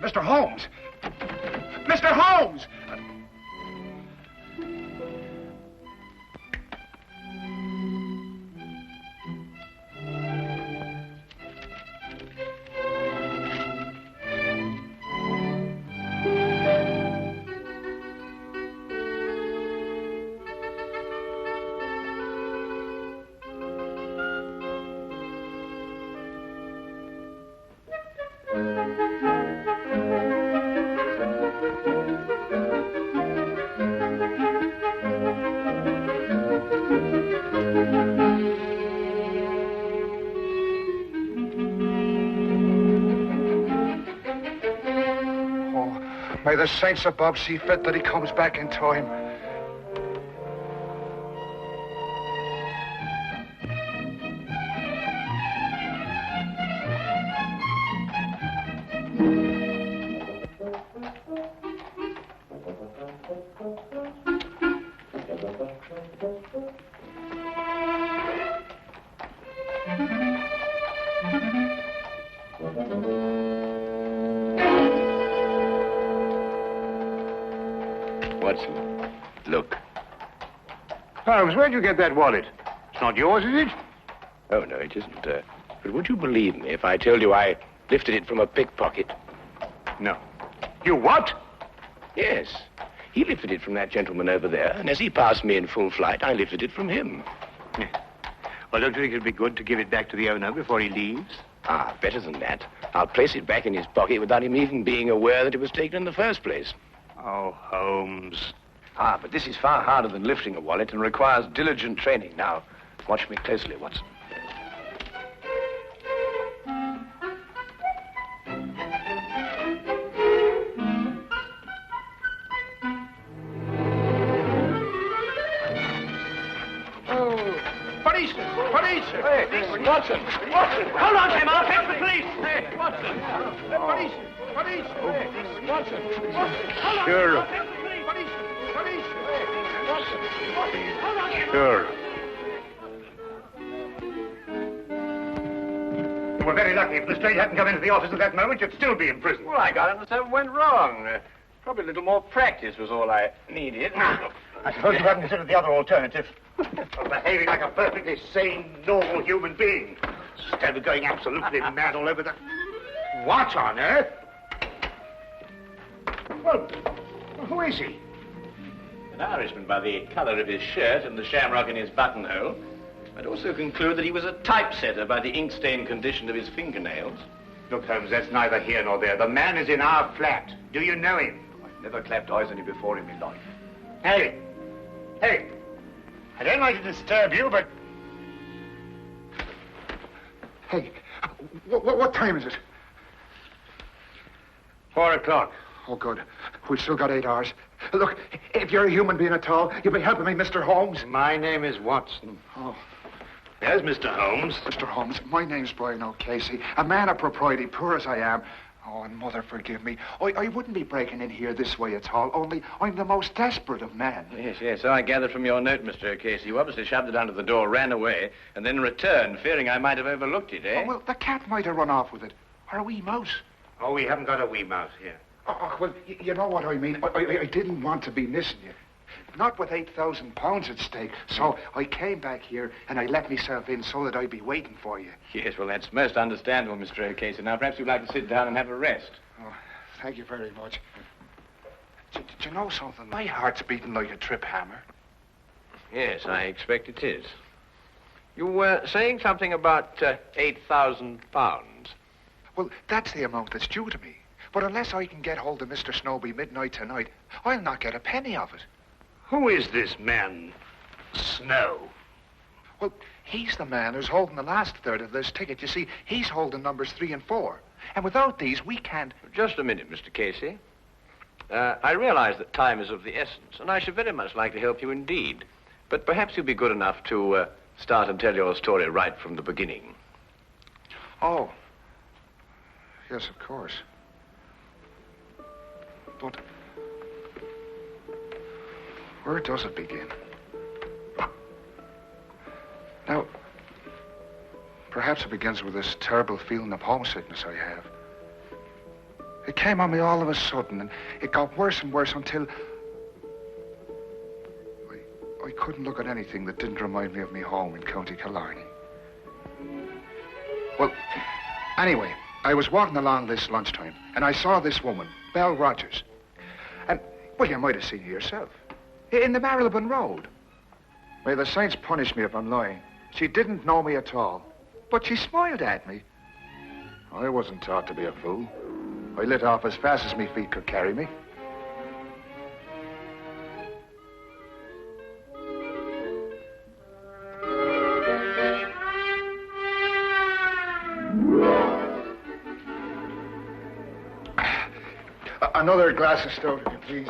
Mr. Holmes! Mr. Holmes! May the saints above see fit that he comes back in time. Watson, look. Holmes, where'd you get that wallet? It's not yours, is it? Oh, no, it isn't. But would you believe me if I told you I lifted it from a pickpocket? No. You what? Yes. He lifted it from that gentleman over there, and as he passed me in full flight, I lifted it from him. Well, don't you think it'd be good to give it back to the owner before he leaves? Ah, better than that. I'll place it back in his pocket without him even being aware that it was taken in the first place. Oh, Holmes. Ah, but this is far harder than lifting a wallet and requires diligent training. Now, watch me closely, Watson. Hey, Watson! Watson! Hold on, Tim, I'll fetch the police! Hey, Watson! Police! Police! Watson! Sure. Sure. You were very lucky. If Lestrade hadn't come into the office at that moment, you'd still be in prison. Well, I got it and something went wrong. Probably a little more practice was all I needed. I suppose you haven't considered the other alternative. Of behaving like a perfectly sane, normal human being. Instead of going absolutely mad all over the... What on earth? Well, who is he? An Irishman by the colour of his shirt and the shamrock in his buttonhole. I'd also conclude that he was a typesetter by the ink-stained condition of his fingernails. Look, Holmes, that's neither here nor there. The man is in our flat. Do you know him? I've never clapped eyes on him before in my life. Hey! Hey! I don't like to disturb you, but... Hey, what time is it? 4 o'clock. Oh, good. We've still got 8 hours. Look, if you're a human being at all, you'll be helping me, Mr. Holmes. My name is Watson. Oh. There's Mr. Holmes. Mr. Holmes, my name's Brian O'Casey. A man of propriety, poor as I am. Oh, and Mother, forgive me. I wouldn't be breaking in here this way at all, only I'm the most desperate of men. Yes, so I gathered from your note, Mr. O'Casey. You obviously shoved it under the door, ran away, and then returned, fearing I might have overlooked it, eh? Oh, well, the cat might have run off with it. Or a wee mouse. Oh, we haven't got a wee mouse here. Oh, well, you know what I mean. I didn't want to be missing you. Not with £8,000 at stake. So I came back here and I let myself in so that I'd be waiting for you. Yes, well, that's most understandable, Mr. O'Casey. Now, perhaps you'd like to sit down and have a rest. Oh, thank you very much. Do you know something? My heart's beating like a trip hammer. Yes, I expect it is. You were saying something about £8,000. Well, that's the amount that's due to me. But unless I can get hold of Mr. Snowby midnight tonight, I'll not get a penny of it. Who is this man, Snow? Well, he's the man who's holding the last third of this ticket. You see, he's holding numbers 3 and 4. And without these, we can't... Just a minute, Mr. Casey. I realize that time is of the essence, and I should very much like to help you indeed. But perhaps you'll be good enough to start and tell your story right from the beginning. Oh. Yes, of course. But... where does it begin? Now, perhaps it begins with this terrible feeling of homesickness I have. It came on me all of a sudden, and it got worse and worse until... I couldn't look at anything that didn't remind me of me home in County Killarney. Well, anyway, I was walking along this lunchtime, and I saw this woman, Belle Rogers. And, well, you might have seen her yourself. In the Marylebone Road. May the saints punish me if I'm lying. She didn't know me at all, but she smiled at me. I wasn't taught to be a fool. I lit off as fast as my feet could carry me. Another glass of stout, if you please.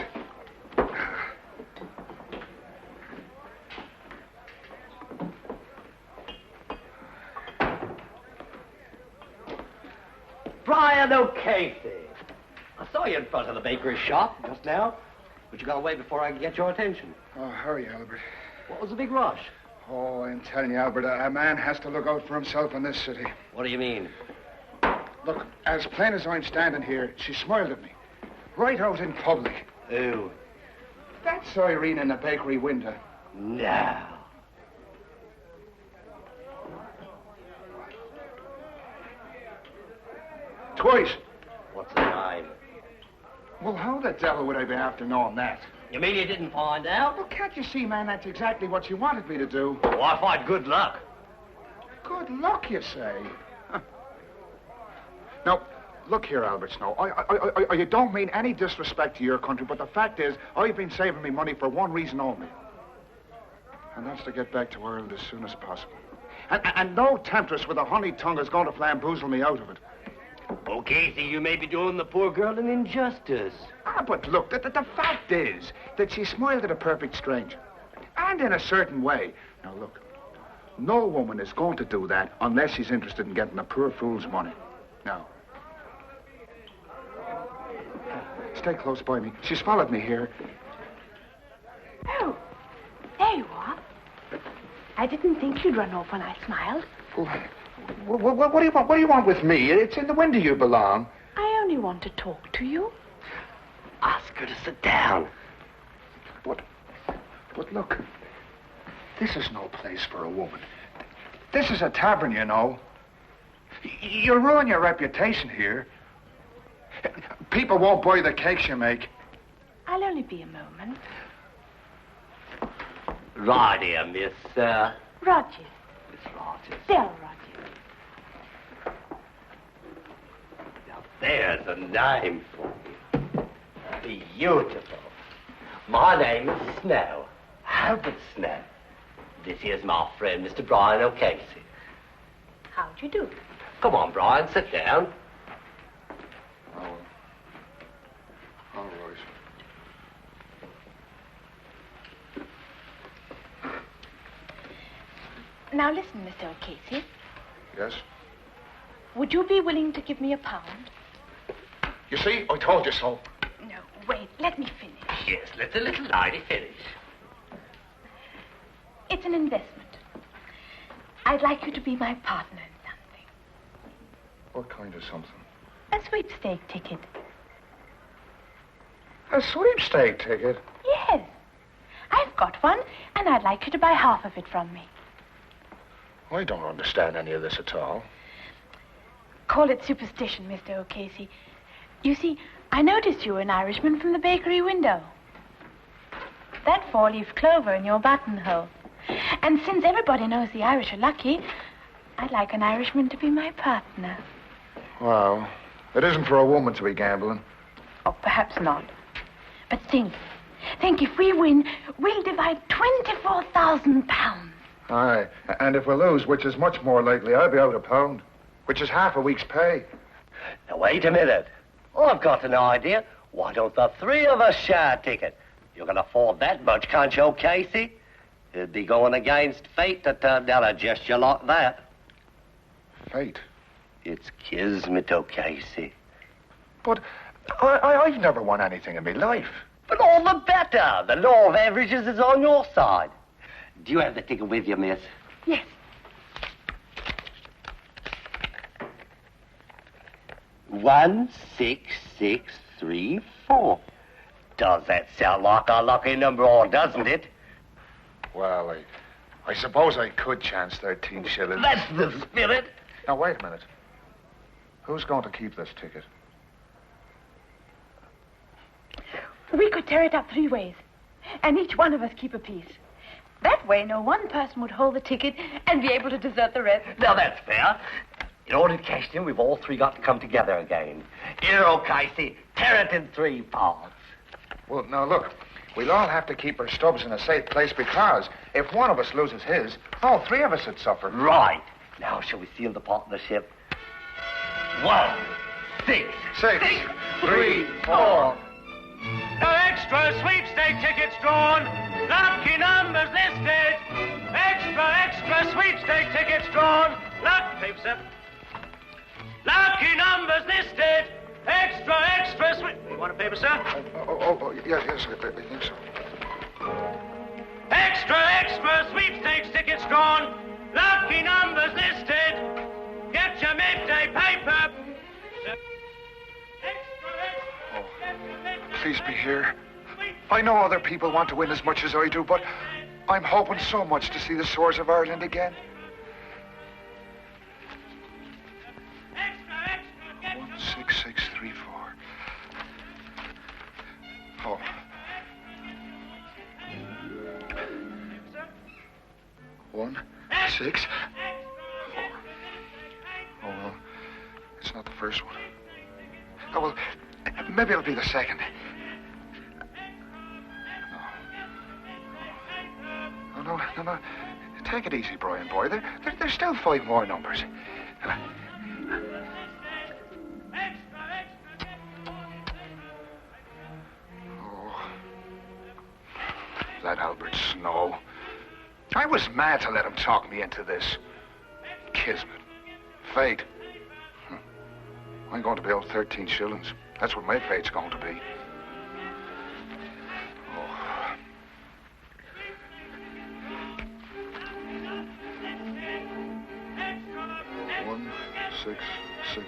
Brian O'Casey. I saw you in front of the bakery shop just now, but you got away before I could get your attention. Oh, hurry, Albert. What was the big rush? Oh, I'm telling you, Albert, a man has to look out for himself in this city. What do you mean? Look, as plain as I'm standing here, she smiled at me. Right out in public. Who? That's Irene in the bakery window. No. Twice. What's the name? Well, how the devil would I be after knowing that? You mean you didn't find out? Well, can't you see, man, that's exactly what she wanted me to do. Oh, I find good luck. Good luck, you say? Huh. Now, look here, Albert Snow. I don't mean any disrespect to your country, but the fact is, I've been saving me money for one reason only. And that's to get back to Ireland as soon as possible. And no temptress with a honey tongue is going to flamboozle me out of it. Oh, Casey, you may be doing the poor girl an injustice. Ah, but look, the fact is that she smiled at a perfect stranger. And in a certain way. Now, look, no woman is going to do that unless she's interested in getting a poor fool's money. Now, stay close by me. She's followed me here. Oh, there you are. I didn't think you'd run off when I smiled. What do you want? What do you want with me? It's in the window you belong. I only want to talk to you. Ask her to sit down. But look, this is no place for a woman. This is a tavern, you know. You'll ruin your reputation here. People won't buy the cakes you make. I'll only be a moment. Right here, Miss, Rogers. Miss Rogers. Del Rogers. Now, there's a name for you. Beautiful. My name is Snow. Albert Snow. This here's my friend, Mr. Brian O'Casey. How'd you do? Come on, Brian, sit down. Oh, all right. Now listen, Mr. O'Casey. Yes? Would you be willing to give me £1? You see, I told you so. No, wait, let me finish. Yes, let the little lady finish. It's an investment. I'd like you to be my partner in something. What kind of something? A sweepstake ticket. A sweepstake ticket? Yes. I've got one, and I'd like you to buy half of it from me. I don't understand any of this at all. Call it superstition, Mr. O'Casey. You see, I noticed you were an Irishman from the bakery window. That four-leaf clover in your buttonhole. And since everybody knows the Irish are lucky, I'd like an Irishman to be my partner. Well, it isn't for a woman to be gambling. Oh, perhaps not. But think, if we win, we'll divide £24,000. Aye, and if we lose, which is much more likely, I'll be out £1, which is half a week's pay. Now, wait a minute. I've got an idea. Why don't the three of us share a ticket? You can afford that much, can't you, Casey? It'd be going against fate to turn down a gesture like that. Fate? It's kismet, Casey. But I've never won anything in my life. But all the better. The law of averages is on your side. Do you have the ticket with you, miss? Yes. 16634. Does that sound like a lucky number, or doesn't it? Well, I suppose I could chance 13 shillings. That's the spirit. Now, wait a minute. Who's going to keep this ticket? We could tear it up 3 ways, and each one of us keep a piece. That way, no one person would hold the ticket and be able to desert the rest. Now, that's fair. In order to cash it in, we've all three got to come together again. Here, O'Casey, tear it in 3 parts. Well, now, look. We'll all have to keep our stubs in a safe place because if one of us loses his, all 3 of us would suffer. Right. Now, shall we seal the partnership? 1, 6, 6, 3, 4. No extra sweepstake tickets drawn. Lucky numbers listed. Extra sweepstake tickets drawn. Paper, sir. Lucky numbers listed. Extra sweep. You want a paper, sir? Yes, I think so. Extra sweepstakes tickets drawn. Lucky numbers listed. Get your midday paper. Sir. Please be here. I know other people want to win as much as I do, but I'm hoping so much to see the Swords of Ireland again. 16634. Oh. One, 6, 4. Oh, well, it's not the first one. Oh, well, maybe it'll be the second. No. Take it easy, Brian, boy. There's still 5 more numbers. That Albert Snow. I was mad to let him talk me into this. Kismet. Fate. I'm going to be owed 13 shillings. That's what my fate's going to be. Oh. One, 6, 6,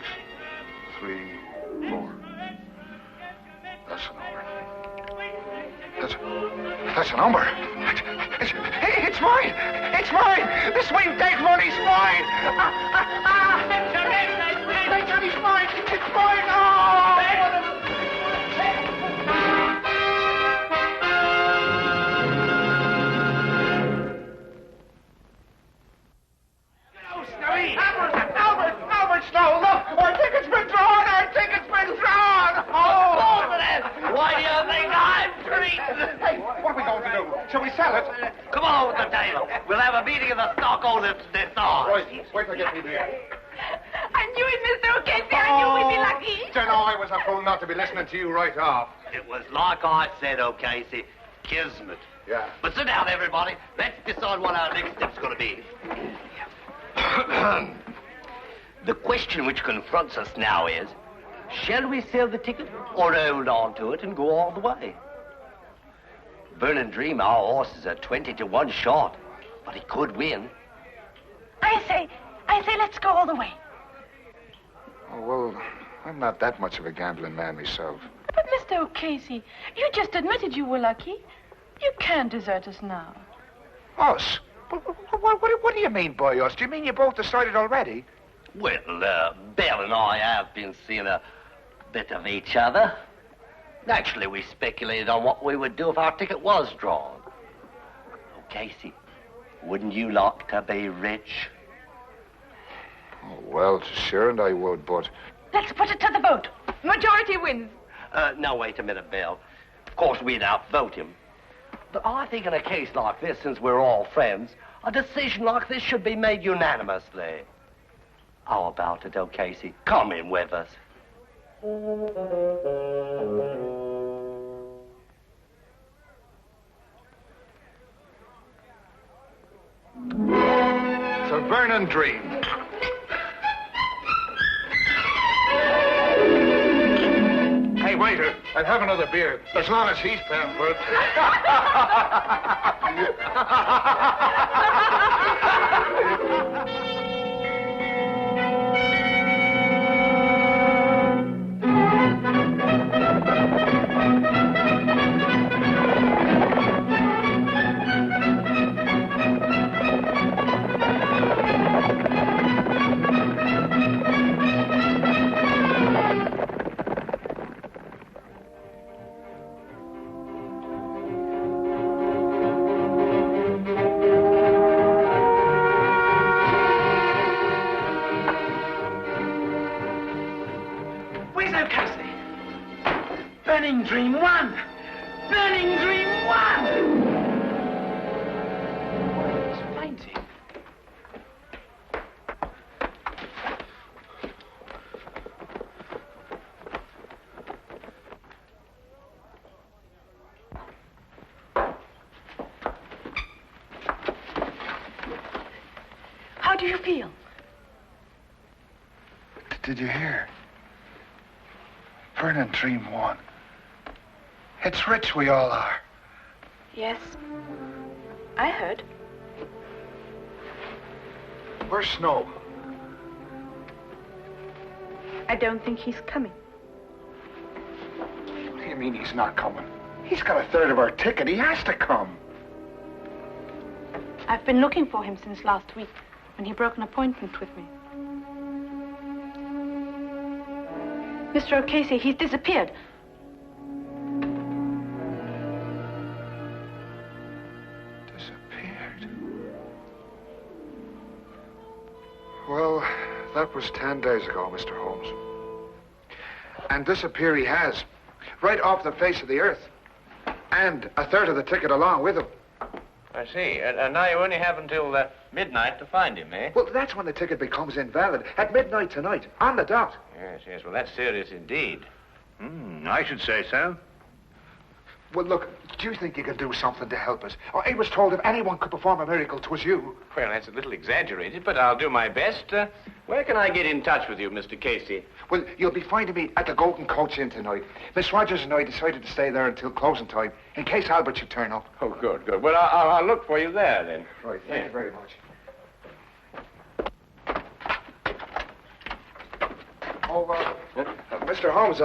3, 4. That's the number. That's a number. It's mine. It's mine. The sweepstake money's mine. Thank God he's mine. It's mine. Oh! Albert Snow, look. Our ticket's been drawn. Oh! Why do you think I'm treated? Hey, what are we going to do? Shall we sell it? Come on with the table. We'll have a meeting of the stockholders this hour. Wait till I get me there. I knew it, Mr. O'Casey. I knew we'd be lucky. You know, I was a fool not to be listening to you right off. It was like I said, O'Casey. Kismet. Yeah. But sit down, everybody. Let's decide what our next step's going to be. The question which confronts us now is, shall we sell the ticket or hold on to it and go all the way? Burn Dream, our horses are 20 to 1 short, but he could win. I say, let's go all the way. Oh, well, I'm not that much of a gambling man myself. But, Mr. O'Casey, you just admitted you were lucky. You can't desert us now. Us? What do you mean by us? Do you mean you both decided already? Well, Belle and I have been seeing a bit of each other. Actually, we speculated on what we would do if our ticket was drawn. Oh, Casey, wouldn't you like to be rich? Oh, well, sure, and I would, but... Let's put it to the vote. Majority wins. Now, wait a minute, Belle. Of course, we'd outvote him. But I think in a case like this, since we're all friends, a decision like this should be made unanimously. How about it, O'Casey? Come in with us. It's a burning dream. Hey, waiter, I'll have another beer, as long as he's paying for it. Where's O'Casey? Burning Dream 1! Burning Dream 1! He's fainting. How do you feel? Did you hear? Burning Dream 1. It's rich we all are. Yes. I heard. Where's Snow? I don't think he's coming. What do you mean he's not coming? He's got a third of our ticket. He has to come. I've been looking for him since last week, when he broke an appointment with me. Mr. O'Casey, he's disappeared. Disappeared? Well, that was 10 days ago, Mr. Holmes. And disappear he has. Right off the face of the earth. And a third of the ticket along with him. I see. And now you only have until midnight to find him, eh? Well, that's when the ticket becomes invalid. At midnight tonight, on the dot. Yes. Well, that's serious indeed. I should say so. Well, look, do you think you can do something to help us? Oh, I was told if anyone could perform a miracle, 'twas you. Well, that's a little exaggerated, but I'll do my best. Where can I get in touch with you, Mr. Casey? Well, you'll be finding me at the Golden Coach Inn tonight. Miss Rogers and I decided to stay there until closing time, in case Albert should turn up. Oh, good. Well, I'll look for you there, then. Right, thank you very much. Oh, Mr. Holmes,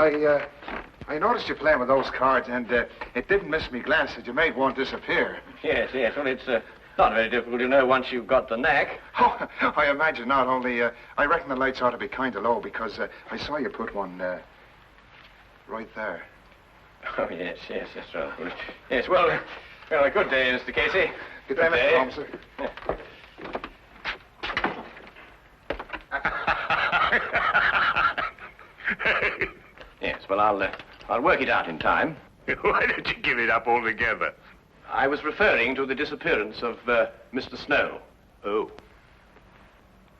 I noticed you playing with those cards, and it didn't miss me glance that you made one disappear. Yes. Well, it's not very difficult to know once you've got the knack. Oh, I imagine not. Only, I reckon the lights ought to be kind of low, because I saw you put one right there. Oh, yes, that's right. Yes, well, a good day, Mr. Casey. Good day, Mr. Holmes, sir. Yes, well, I'll work it out in time. Why don't you give it up altogether? I was referring to the disappearance of Mr. Snow. Oh.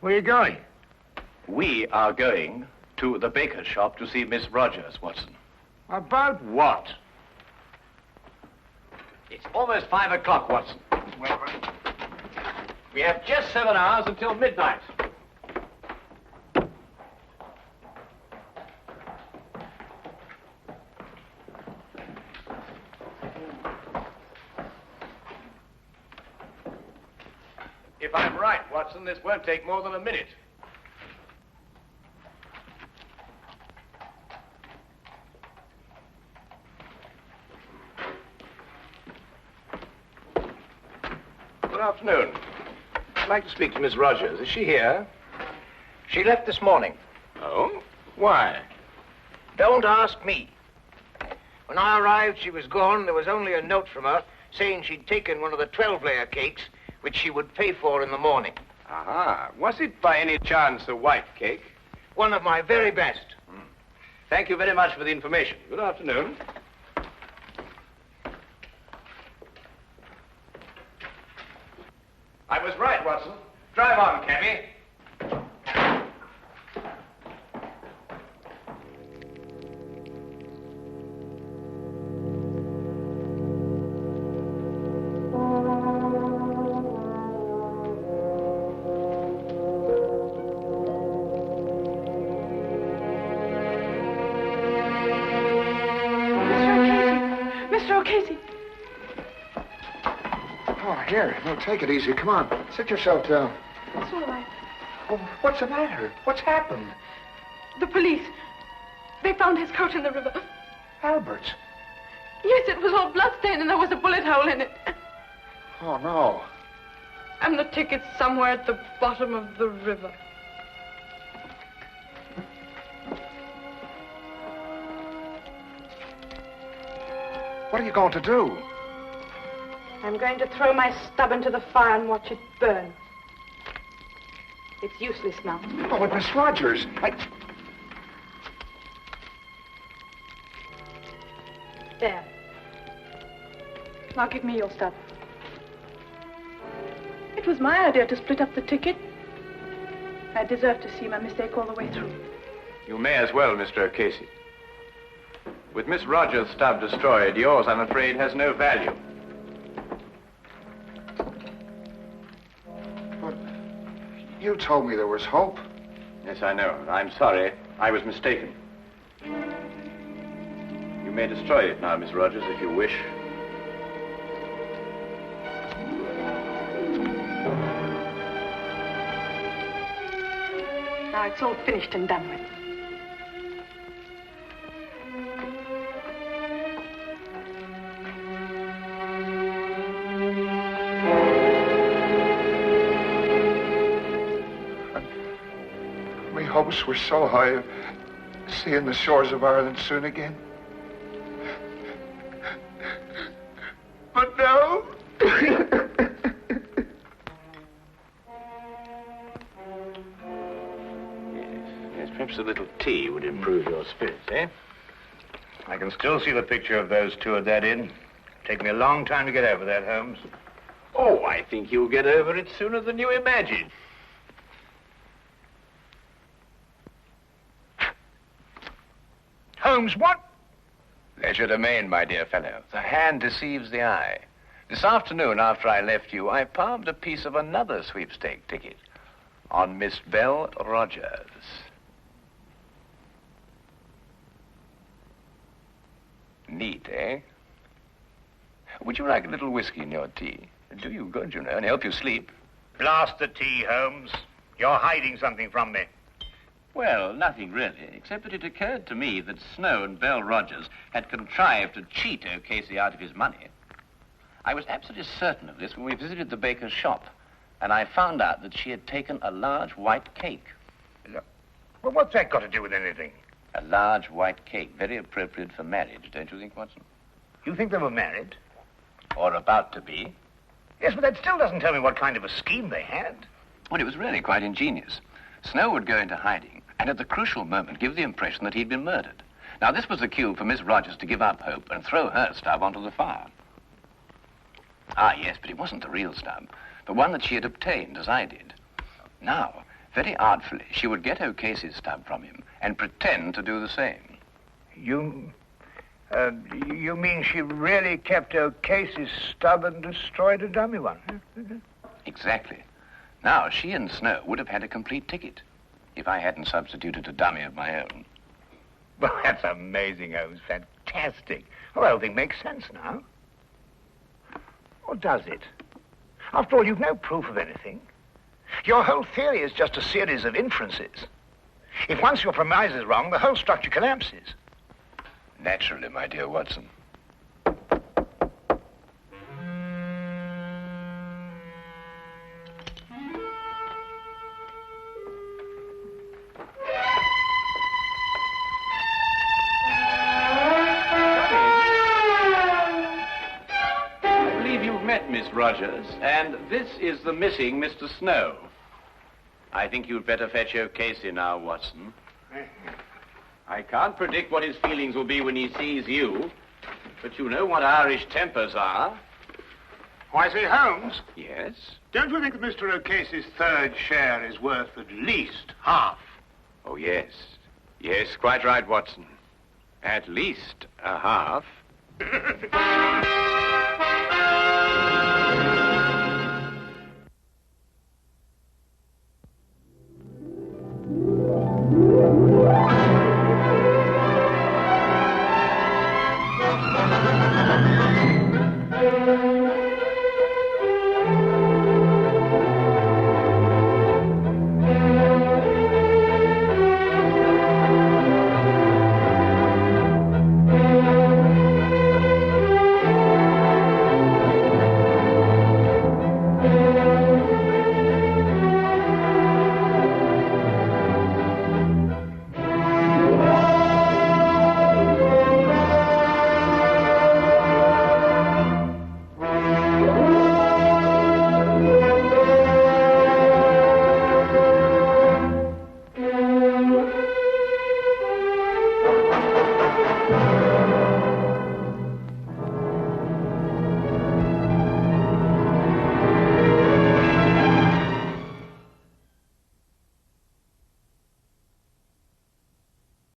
Where are you going? We are going to the baker's shop to see Miss Rogers, Watson. About what? It's almost 5 o'clock, Watson. We have just 7 hours until midnight. If I'm right, Watson, this won't take more than a minute. Good afternoon. I'd like to speak to Miss Rogers. Is she here? She left this morning. Oh? Why? Don't ask me. When I arrived, she was gone. There was only a note from her saying she'd taken one of the 12-layer cakes, which she would pay for in the morning. Aha. Was it by any chance a white cake? One of my very best. Thank you very much for the information. Good afternoon. I was right, Watson. Drive on, cabby. Here, no, take it easy. Come on, sit yourself down. It's all right. Oh, what's the matter? What's happened? The police. They found his coat in the river. Albert's? Yes, it was all bloodstained and there was a bullet hole in it. Oh, no. And the ticket's somewhere at the bottom of the river. What are you going to do? I'm going to throw my stub into the fire and watch it burn. It's useless now. Oh, but Miss Rogers, There. Now give me your stuff. It was my idea to split up the ticket. I deserve to see my mistake all the way through. You may as well, Mr. O'Casey. With Miss Rogers' stub destroyed, yours, I'm afraid, has no value. But you told me there was hope. Yes, I know. I'm sorry. I was mistaken. You may destroy it now, Miss Rogers, if you wish. Now it's all finished and done with. My hopes were so high of seeing the shores of Ireland soon again. But now... Yes, perhaps a little tea would improve your spirits, eh? I can still see the picture of those two at that inn. Take me a long time to get over that, Holmes. Oh, I think you'll get over it sooner than you imagine. Holmes, what? Legerdemain, my dear fellow. The hand deceives the eye. This afternoon, after I left you, I palmed a piece of another sweepstake ticket on Miss Belle Rogers. Neat, eh? Would you like a little whiskey in your tea? It'll do you good, you know, and help you sleep. Blast the tea, Holmes. You're hiding something from me. Well, nothing really, except that it occurred to me that Snow and Belle Rogers had contrived to cheat O'Casey out of his money. I was absolutely certain of this when we visited the baker's shop, and I found out that she had taken a large white cake. Well, what's that got to do with anything? A large white cake, very appropriate for marriage, don't you think, Watson? You think they were married? Or about to be. Yes, but that still doesn't tell me what kind of a scheme they had. Well, it was really quite ingenious. Snow would go into hiding, and at the crucial moment give the impression that he'd been murdered. Now, this was the cue for Miss Rogers to give up hope and throw her stub onto the fire. Ah, yes, but it wasn't the real stub, the one that she had obtained, as I did. Now, very artfully, she would get O'Casey's stub from him and pretend to do the same. You mean she really kept O'Casey's stub and destroyed a dummy one? Exactly. Now, she and Snow would have had a complete ticket if I hadn't substituted a dummy of my own. Well, that's amazing, Holmes. Fantastic. Well, the whole thing makes sense now. Or does it? After all, you've no proof of anything. Your whole theory is just a series of inferences. If once your premise is wrong, the whole structure collapses. Naturally, my dear Watson. Miss Rogers, and this is the missing Mr. Snow. I think you'd better fetch O'Casey now, Watson. I can't predict what his feelings will be when he sees you, but you know what Irish tempers are. Why, say, Holmes? Yes? Don't you think that Mr. O'Casey's third share is worth at least half? Oh, yes. Yes, quite right, Watson. At least a half.